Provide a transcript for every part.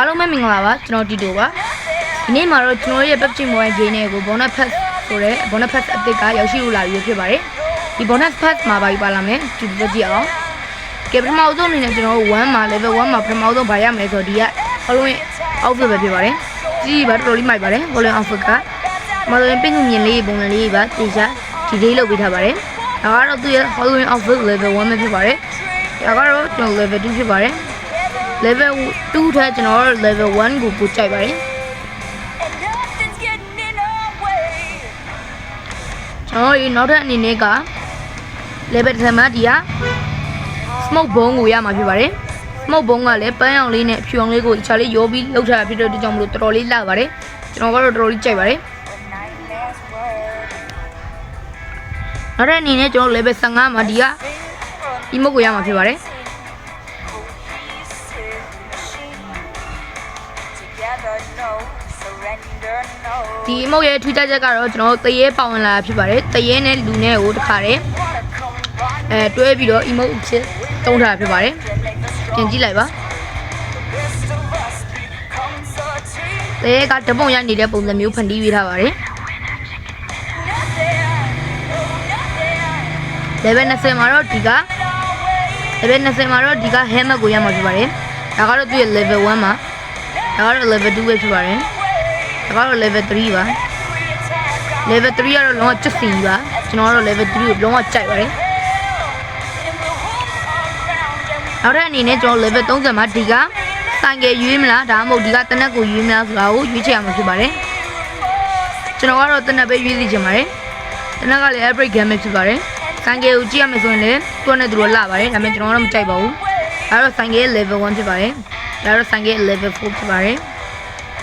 အားလုံးပဲမင်္ဂလာပါကျွန်တော်တီတိုပါဒီနေ့မှာတော့ကျွန်တော်ရဲ့ PUBG Mobile Game ကို Bonus Pass ဆိုတဲ့ Bonus Pass အသစ်ကရောက်ရှိလာပြီဖြစ်ပါတယ်ဒီ Bonus Pass မှာပါလာမယ်ကြည့်ကြည့်အောင်ကဲပထမဆုံးအနေနဲ့ကျွန်တော်1မှာ level 1မှာပထမဆုံးဗာရမယ်ဆိုတော့ဒီက following outfit ပဲဖြစ်ပါတယ်ကြည့်ပါတော်တော်လေးမိုက်ပါတယ် following outfit ကမတော်ရင်ပင်ကူမြင်လေးပုံစံလေးပါတေချာဒီလေးလုပ်ပေးထားပါတယ်ဒါကတော့သူရဲ့ following outfit level 1ပဲဖြစ်ပါတယ်ဒါကတော့ကျွန်တော် level 2ဖြစ်ပါတယ်level 2ထဲကျွန်တော် level 1ကိုပို့ကြိုက်ပါတယ်ကျွန်တော်ဒီနောက်ထပ်အနေနဲ့က level 10မှာဒီက smoke bomb ကိုရမှာဖြစ်ပါတယ် smoke bomb ကလည်းပန်းအောင်လေးနဲ့ဖြူအောင်လေးကိုခြာလေးရောပြီးလောက်ထားတာဖြစ်တဲ့အတွက်ကြောင့်မလို့တော်တော်လေးလှပါတယ်ကျွန်တော်ကတော့တော်တော်လေးကြိုက်ပါတယ်နောက်ထပ်အနေနဲ့ကျွန်တော် level 15မှာဒီက emote ကိုရမှာဖြစ်ပါတယ်ဒီ emote ရဲ့ထူးခြားချက်ကတော့ကျွန်တော်တရေပေါဝင်လာဖြစ်ပါတယ်တရေနဲ့လူနဲ့ကိုတခါတည်းတွဲပြီးတော့ emote ချစ်တုံးထားဖြစ်ပါတယ်ပြင်ကြည့်လိုက်ပါတရေကတပုံရနေတဲ့ပုံစံမျိုးဖန်တီးပေးထားပါတယ်level 20မှာတော့ဒီက level 20မှာတော့ဒီက helmet ကိုရမှာဖြစ်ပါတယ်ဒါကတော့သူ့ရဲ့ level 1မှာဒါကတော့ level 2ပဲဖြစ်ပါတယ်ဒါကတော့ level 3ပါ level 3ကတော့လုံးဝချစ်စီပါကျွန်တော်ကတော့ level 3ကိုလုံးဝကြိုက်ပါတယ်နောက်ထပ်အနေနဲ့ကျွန်တော် level 30မှာဒီကဆိုင်ကယ်ရွေးမလားဒါမှမဟုတ်ဒီကတနက်ကိုရွေးမလားဆိုတာကိုရွေးချယ်ရမှာဖြစ်ပါတယ်ကျွန်တော်ကတော့တနက်ပဲရွေးစီချင်ပါတယ်တနက်ကလည်း average game ပဲဖြစ်ပါတယ်ဆိုင်ကယ်ကိုကြည့်ရမယ်ဆိုရင်လည်းသူ့နဲ့သူတို့လှပါတယ်ဒါပေမဲ့ကျွန်တော်ကတော့မကြိုက်ပါဘူးဒါကတော့ဆိုင်ကယ် level 1ဖြစ်ပါတယ်ဒါကတော့ဆိုင်ကယ် level 4ဖြစ်ပါတယ်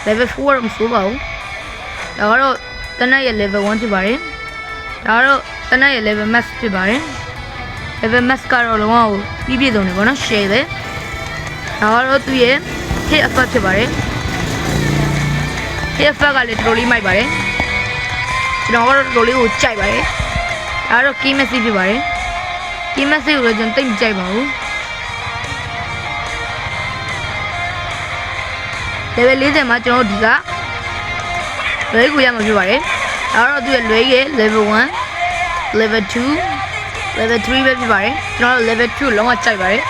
level 4တော့မဆိုးပါဘူးဒါကတော့တနက်ရဲ့ level 1ဖြစ်ပါတယ်ဒါကတော့တနက်ရဲ့ level max ဖြစ်ပါတယ် level max ကတော့လုံးဝပြီးပြည့်စုံနေပေါ့နော် share ပဲဒါကတော့သူ့ရဲ့ hit effect ဖြစ်ပါတယ် hit effect ကလည်းတော်တော်လေးမိုက်ပါတယ်ကျွန်တော်ကတော့တော်တော်လေးကိုကြိုက်ပါတယ်ဒါကတော့ key message ဖြစ်ပါတယ် key message ကိုလည်းကျွန်တော်တိတ်မကြိုက်ပါဘူး level 40မှာကျွန်တော်ဒီကလွဲကိုရမှာဖြစ်ပါတယ်ဒါတော့သူ့ရဲ့လွဲရဲ့ level 1 level 2 level 3ပဲဖြစ်ပါတယ်ကျွန်တော် level 2လုံးဝကြိုက်ပါတယ်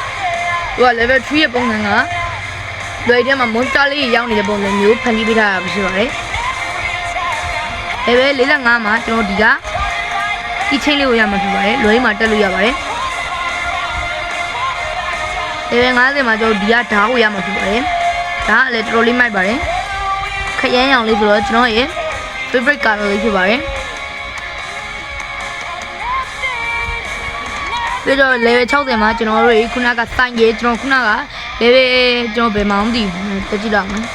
သူက level 3ရဲ့ပုံစံကလွဲထဲမှာ monster လေးရောက်နေတဲ့ပုံစံမျိုးဖန်တီးပေးထားတာဖြစ်ပါတယ် level 45မှာကျွန်တော်ဒီက key chain လေးကိုရမှာဖြစ်ပါတယ်လွဲမှာတက်လို့ရပါတယ် level 50မှာကျွန်တော်ဒီကဓာတ်ကိုရမှာဖြစ်ပါတယ်ဒါကလည်းတော်တော်လေးမိုက်ပါတယ်ခရမ်းရောင်လေးဆိုတော့ကျွန်တော်ရဲ့ favorite color လေးဖြစ်ပါတယ်ပြီးတော့ level 60မှာကျွန်တော်တို့ခုနကစိုင်းရဲကျွန်တော်ခုနက level ကျွန်တော်ဘယ်မှမသိဘူးတက်ကြည့်တော့မယ်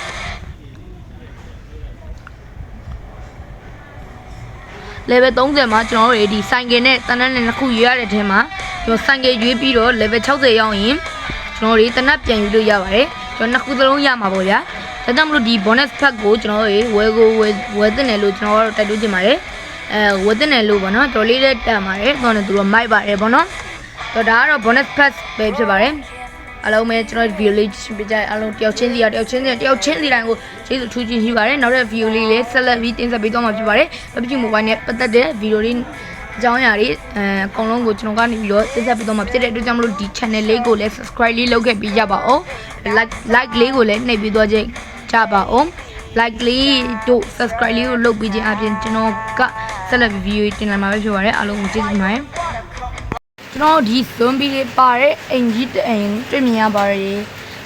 level 30မှာကျွန်တော်တို့ဒီစိုင်းကနဲ့တနက်နဲ့နှစ်ခုရွေးရတဲ့ထဲမှာကျွန်တော်စိုင်းကရွေးပြီးတော့ level 60ရောက်ရင်ကျွန်တော်တို့တနက်ပြန်ယူလို့ရပါတယ်ကျွန်တော်နှစ်ခုသလုံးရမှာပေါ့ဗျာဒါကြောင့်မလို့ဒီ bonus pack ကိုကျွန်တော်တို့ဝယ်တင်တယ်လို့ကျွန်တော်တို့တိုက်တွန်းချင်ပါတယ်ဝယ်တင်တယ်လို့ပေါ့နော်တော်လေးတဲ့တန်ပါတယ်တော့လည်းသူတို့မိုက်ပါတယ်ပေါ့နော်တော့ဒါကတော့ bonus pack ပဲဖြစ်ပါတယ်အားလုံးပဲကျွန်တော် video လေးရှင်းပြကြအားလုံးတယောက်ချင်းစီတိုင်းကိုကျေးဇူးထူးချင်းရှိပါတယ်နောက်တဲ့ video လေးလည်းဆက်လက်ပြီးတင်ဆက်ပေးသွားမှာဖြစ်ပါတယ် PUBG Mobile နဲ့ပတ်သက်တဲ့ video လေးအကြောင်းအရာတွေအကုန်လုံးကိုကျွန်တော်ကနေပြီးတော့တင်ဆက်ပေးသွားမှာဖြစ်တဲ့အတွက်ကြောင့်မလို့ဒီ channel လေးကိုလည်း subscribe လေးလုပ်ခဲ့ပြီးကြပါဦး like လေးကိုလည်းနှိပ်ပြီးသွားကြပါဦး like လေးတို့ subscribe လေးကိုလုပ်ပြီးခြင်းအပြင်ကျွန်တော်ကဆက်လက် video တင်လာမှာပဲဖြစ်ပါတယ်အားလုံးကိုကျေးဇူးတင်ပါတယ်ကျွန်တော်ဒီ zombie လေးပါတဲ့အင်ကြီးတအိမ်တွေ့မြင်ရပါတယ်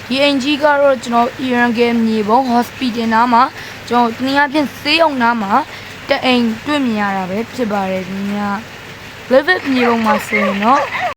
ဒီအင်ကြီးကတော့ကျွန်တော် Iran game မြေပုံ hospital နားမှာကျွန်တော်တနည်းအားဖြင့်ဆေးရုံနားမှာတအိမ်တွေ့မြင်ရတာပဲဖြစ်ပါတယ်ဒီည level မြေပုံမှာဆိုရင်တော့